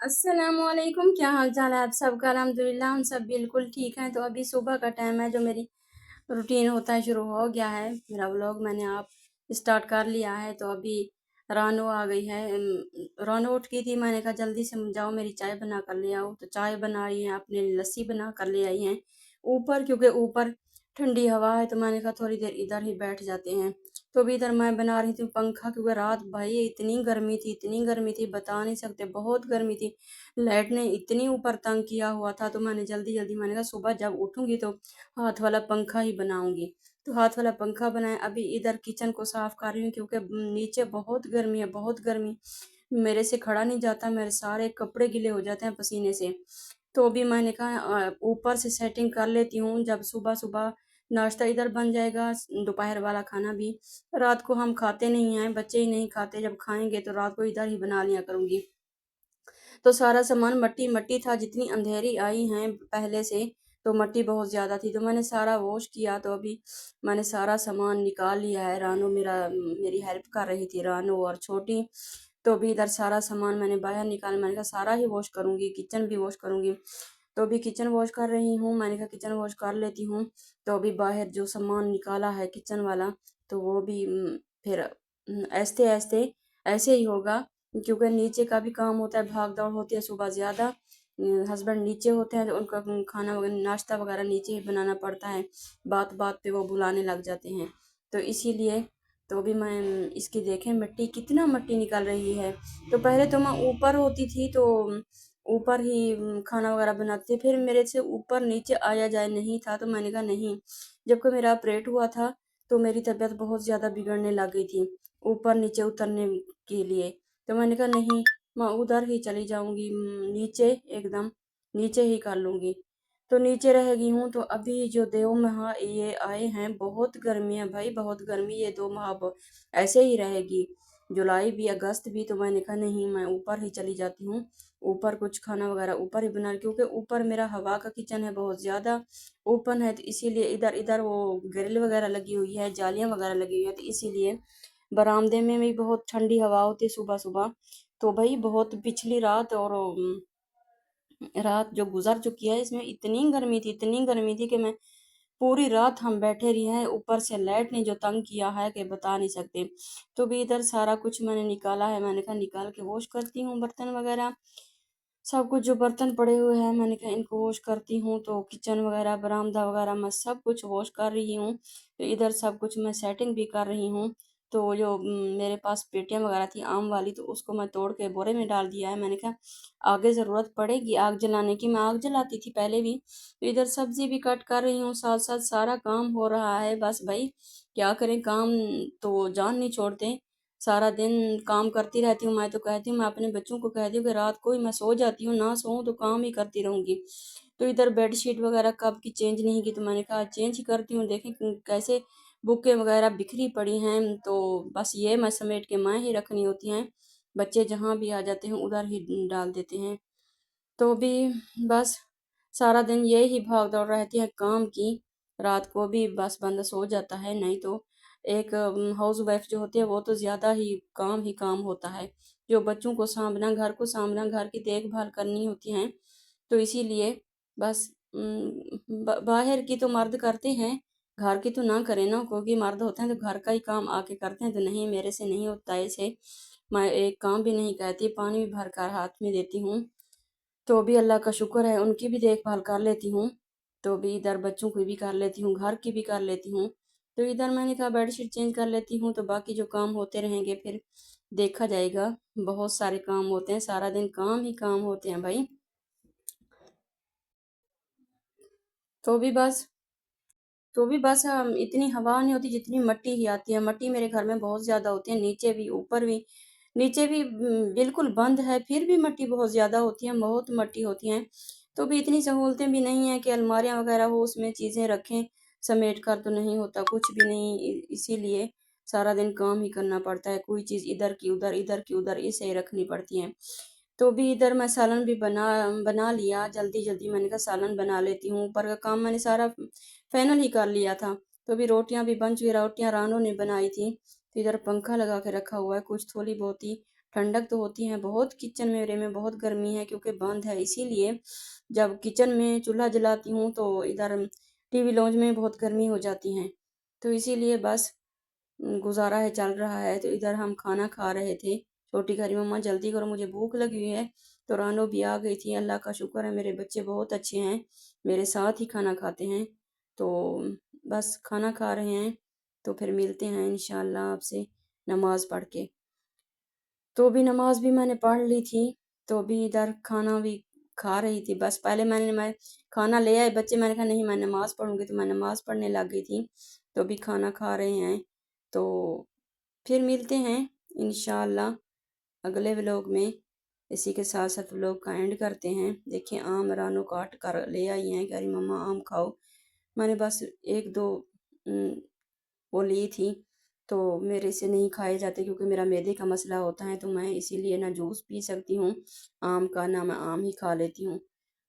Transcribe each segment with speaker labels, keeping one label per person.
Speaker 1: अस्सलामुअलैकुम, क्या हाल चाल है आप सबका। अल्हम्दुलिल्लाह हम सब बिल्कुल ठीक हैं। तो अभी सुबह का टाइम है, जो मेरी रूटीन होता है शुरू हो गया है। मेरा व्लॉग मैंने आप स्टार्ट कर लिया है। तो अभी रानो आ गई है। रानो उठ गई थी, मैंने कहा जल्दी से जाओ मेरी चाय बना कर ले आओ। तो चाय बना रही हैं, अपने लिए लस्सी बना कर ले आई हैं ऊपर, क्योंकि ऊपर ठंडी हवा है। तो मैंने कहा थोड़ी देर इधर ही बैठ जाते हैं। तो अभी इधर मैं बना रही थी पंखा, क्योंकि रात भाई इतनी गर्मी थी, इतनी गर्मी थी, बता नहीं सकते, बहुत गर्मी थी। लाइट ने इतनी ऊपर तंग किया हुआ था। तो मैंने जल्दी जल्दी मैंने कहा सुबह जब उठूंगी तो हाथ वाला पंखा ही बनाऊंगी। तो हाथ वाला पंखा बनाया। अभी इधर किचन को साफ कर रही हूँ, क्योंकि नीचे बहुत गर्मी है, बहुत गर्मी। मेरे से खड़ा नहीं जाता, मेरे सारे कपड़े गीले हो जाते हैं पसीने से। तो अभी मैंने कहा ऊपर से सेटिंग कर लेती हूँ, जब सुबह सुबह नाश्ता इधर बन जाएगा। दोपहर वाला खाना भी रात को हम खाते नहीं हैं, बच्चे ही नहीं खाते, जब खाएंगे तो रात को इधर ही बना लिया करूंगी। तो सारा सामान मट्टी मट्टी था, जितनी अंधेरी आई हैं पहले से, तो मट्टी बहुत ज़्यादा थी। तो मैंने सारा वॉश किया। तो अभी मैंने सारा सामान निकाल लिया है। रानू मेरी हेल्प कर रही थी, रानू और छोटी। तो अभी इधर सारा सामान मैंने बाहर निकाला। मैंने कहा सारा ही वॉश करूंगी, किचन भी वॉश करूंगी। तो अभी किचन वॉश कर रही हूँ, मैंने कहा किचन वॉश कर लेती हूँ। तो अभी बाहर जो सामान निकाला है किचन वाला, तो वो भी फिर ऐसे ऐसे ऐसे ही होगा, क्योंकि नीचे का भी काम होता है, भाग दौड़ होती है सुबह ज़्यादा। हस्बैंड नीचे होते हैं, तो उनका खाना वगैरह नाश्ता वगैरह नीचे ही बनाना पड़ता है। बात बात पे वो बुलाने लग जाते हैं, तो इसीलिए। तो अभी मैं इसकी देखें मिट्टी, कितना मिट्टी निकल रही है। तो पहले तो मैं ऊपर होती थी, तो ऊपर ही खाना वगैरह बनाती थी। फिर मेरे से ऊपर नीचे आया जाए नहीं था। तो मैंने कहा नहीं, जबकि मेरा ऑपरेट हुआ था तो मेरी तबीयत बहुत ज़्यादा बिगड़ने लग गई थी ऊपर नीचे उतरने के लिए। तो मैंने कहा नहीं, मैं उधर ही चली जाऊंगी, नीचे एकदम नीचे ही कर लूंगी। तो नीचे रह गई हूँ। तो अभी जो देव महा ये आए हैं, बहुत गर्मी है भाई, बहुत गर्मी। ये 2 माह ऐसे ही रहेगी, जुलाई भी अगस्त भी। तो मैंने कहा नहीं, मैं ऊपर ही चली जाती हूँ। ऊपर कुछ खाना वगैरह ऊपर ही बना, क्योंकि ऊपर मेरा हवा का किचन है, बहुत ज़्यादा ओपन है। तो इसीलिए इधर इधर वो ग्रिल वगैरह लगी हुई है, जालियाँ वगैरह लगी हुई है, तो इसीलिए बरामदे में भी बहुत ठंडी हवा होती है सुबह सुबह। तो भाई बहुत पिछली रात और रात जो गुजर चुकी है, इसमें इतनी गर्मी थी, इतनी गर्मी थी कि मैं पूरी रात हम बैठे रहे हैं। ऊपर से लाइट ने जो तंग किया है कि बता नहीं सकते। तो भी इधर सारा कुछ मैंने निकाला है, मैंने कहा निकाल के वॉश करती हूँ बर्तन वगैरह। सब कुछ जो बर्तन पड़े हुए हैं, मैंने कहा इनको वॉश करती हूँ। तो किचन वगैरह बरामदा वगैरह मैं सब कुछ वॉश कर रही हूँ। तो इधर सब कुछ मैं सेटिंग भी कर रही हूँ। तो जो मेरे पास पेटियाँ वगैरह थी आम वाली, तो उसको मैं तोड़ के बोरे में डाल दिया है। मैंने कहा आगे ज़रूरत पड़ेगी आग जलाने की, मैं आग जलाती थी पहले भी। तो इधर सब्जी भी कट कर रही हूँ, साथ साथ सारा काम हो रहा है। बस भाई क्या करें, काम तो जान नहीं छोड़ते। सारा दिन काम करती रहती हूँ। मैं तो कहती हूँ, मैं अपने बच्चों को कहती हूँ कि रात को ही मैं सो जाती हूँ, ना सोऊं तो काम ही करती रहूंगी। तो इधर बेडशीट वगैरह कब की चेंज नहीं की, तो मैंने कहा चेंज ही करती हूँ। देखें कैसे बुकें वगैरह बिखरी पड़ी हैं। तो बस ये मैं समेट के मैं ही रखनी होती हैं, बच्चे जहाँ भी आ जाते हैं उधर ही डाल देते हैं। तो भी बस सारा दिन यही भाग दौड़ रहती है काम की। रात को भी बस बंदा सो जाता है, नहीं तो एक हाउस वाइफ जो होती है वो तो ज़्यादा ही काम होता है। जो बच्चों को सामना, घर को सामना, घर की देखभाल करनी होती है। तो इसीलिए बस बाहर की तो मर्द करते हैं, घर की तो ना करें ना, क्योंकि मर्द होते हैं तो घर का ही काम आके करते हैं। तो नहीं, मेरे से नहीं होता ऐसे। मैं एक काम भी नहीं कहती, पानी भी भर कर हाथ में देती हूँ। तो भी अल्लाह का शुक्र है, उनकी भी देखभाल कर लेती हूँ। तो भी इधर बच्चों की भी कर लेती हूँ, घर की भी कर लेती हूँ। तो इधर मैंने कहा बेडशीट चेंज कर लेती हूँ, तो बाकी जो काम होते रहेंगे फिर देखा जाएगा। बहुत सारे काम होते हैं, सारा दिन काम ही काम होते हैं भाई। तो भी बस तो भी बस इतनी हवा नहीं होती जितनी मिट्टी ही आती है। मिट्टी मेरे घर में बहुत ज़्यादा होती है, नीचे भी ऊपर भी। नीचे भी बिल्कुल बंद है, फिर भी मिट्टी बहुत ज़्यादा होती है, बहुत मिट्टी होती है। तो भी इतनी सहूलतें भी नहीं है कि अलमारियाँ वगैरह हो उसमें चीज़ें रखें, समेट कर तो नहीं होता कुछ भी नहीं। इसीलिए सारा दिन काम ही करना पड़ता है, कोई चीज़ इधर की उधर, इधर की उधर ऐसे ही रखनी पड़ती है। तो भी इधर मैं सालन भी बना बना लिया जल्दी जल्दी। मैंने कहा सालन बना लेती हूँ, ऊपर का काम मैंने सारा फाइनल ही कर लिया था। तो अभी रोटियां भी बन चुकी, रोटियां रानू ने बनाई थी। तो इधर पंखा लगा के रखा हुआ है, कुछ थोड़ी बहुत ही ठंडक तो होती है बहुत, किचन मेरे में बहुत गर्मी है क्योंकि बंद है, इसीलिए जब किचन में चूल्हा जलाती हूँ तो इधर टीवी लॉन्ज में बहुत गर्मी हो जाती है। तो इसीलिए बस गुजारा है, चल रहा है। तो इधर हम खाना खा रहे थे। छोटी कह रही मम्मा जल्दी करो मुझे भूख लगी हुई है। तो रानो भी आ गई थी। अल्लाह का शुक्र है मेरे बच्चे बहुत अच्छे हैं, मेरे साथ ही खाना खाते हैं। तो बस खाना खा रहे हैं, तो फिर मिलते हैं इंशाल्लाह आपसे नमाज पढ़ के। तो भी नमाज भी मैंने पढ़ ली थी, तो अभी इधर खाना भी खा रही थी। बस पहले मैं खाना ले आए बच्चे, मैंने कहा नहीं मैं नमाज पढ़ूंगी, तो मैं नमाज पढ़ने लग गई थी। तो अभी खाना खा रहे हैं, तो फिर मिलते हैं इंशाल्लाह अगले व्लॉग में। इसी के साथ साथ व्लॉग का एंड करते हैं। देखिए आम रानो काट कर ले आई हैं, कह रही मम्मा आम खाओ। मैंने बस एक दो वो ली थी, तो मेरे से नहीं खाए जाते क्योंकि मेरा मैदे का मसला होता है। तो मैं इसीलिए ना जूस पी सकती हूँ आम का, ना मैं आम ही खा लेती हूँ,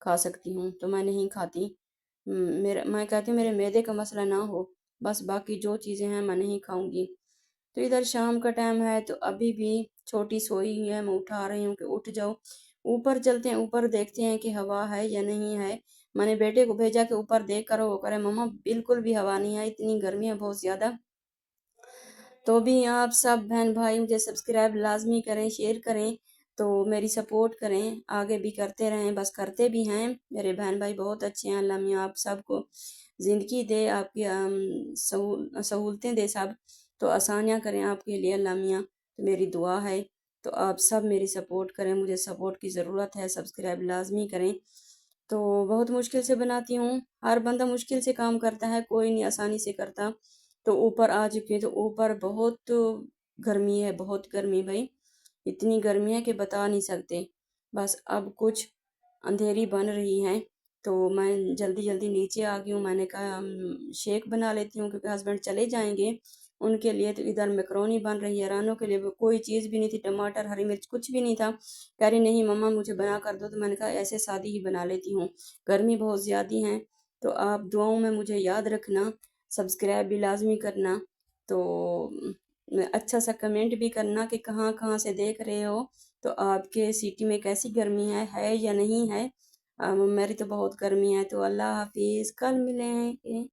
Speaker 1: खा सकती हूँ, तो मैं नहीं खाती। मेरा मैं कहती हूँ मेरे मैदे का मसला ना हो, बस बाकी जो चीज़ें हैं मैं नहीं खाऊंगी। तो इधर शाम का टाइम है, तो अभी भी छोटी सोई हुई है, मैं उठा रही हूँ कि उठ जाओ, ऊपर चलते हैं, ऊपर देखते हैं कि हवा है या नहीं है। मैंने बेटे को भेजा कि ऊपर देख कर वो करे मम्मा बिल्कुल भी हवा नहीं है, इतनी गर्मी है बहुत ज़्यादा। तो भी आप सब बहन भाई मुझे सब्सक्राइब लाजमी करें, शेयर करें, तो मेरी सपोर्ट करें, आगे भी करते रहें, बस करते भी हैं। मेरे बहन भाई बहुत अच्छे हैं, अल्लाह मियाँ आप सबको ज़िंदगी दे, आपकी सहूलतें दे सब, तो आसानियाँ करें आपके लिए अल्लाह मियाँ, तो मेरी दुआ है। तो आप सब मेरी सपोर्ट करें, मुझे सपोर्ट की ज़रूरत है, सब्सक्राइब लाजमी करें। तो बहुत मुश्किल से बनाती हूँ, हर बंदा मुश्किल से काम करता है, कोई नहीं आसानी से करता। तो ऊपर आ चुकी है, तो ऊपर बहुत गर्मी है, बहुत गर्मी भाई, इतनी गर्मी है कि बता नहीं सकते। बस अब कुछ अंधेरी बन रही है, तो मैं जल्दी जल्दी नीचे आ गई हूँ। मैंने कहा शेक बना लेती हूँ क्योंकि हस्बैंड चले जाएंगे उनके लिए। तो इधर मैक्रोनी बन रही है, रानों के लिए वो कोई चीज़ भी नहीं थी, टमाटर हरी मिर्च कुछ भी नहीं था। कह रही नहीं मम्मा मुझे बना कर दो, तो मैंने कहा ऐसे सादी ही बना लेती हूँ, गर्मी बहुत ज़्यादा है। तो आप दुआओं में मुझे याद रखना, सब्सक्राइब भी लाजमी करना, तो अच्छा सा कमेंट भी करना कि कहाँ कहाँ से देख रहे हो, तो आपके सिटी में कैसी गर्मी है या नहीं है। मेरी तो बहुत गर्मी है। तो अल्लाह हाफिज़, कल मिलें।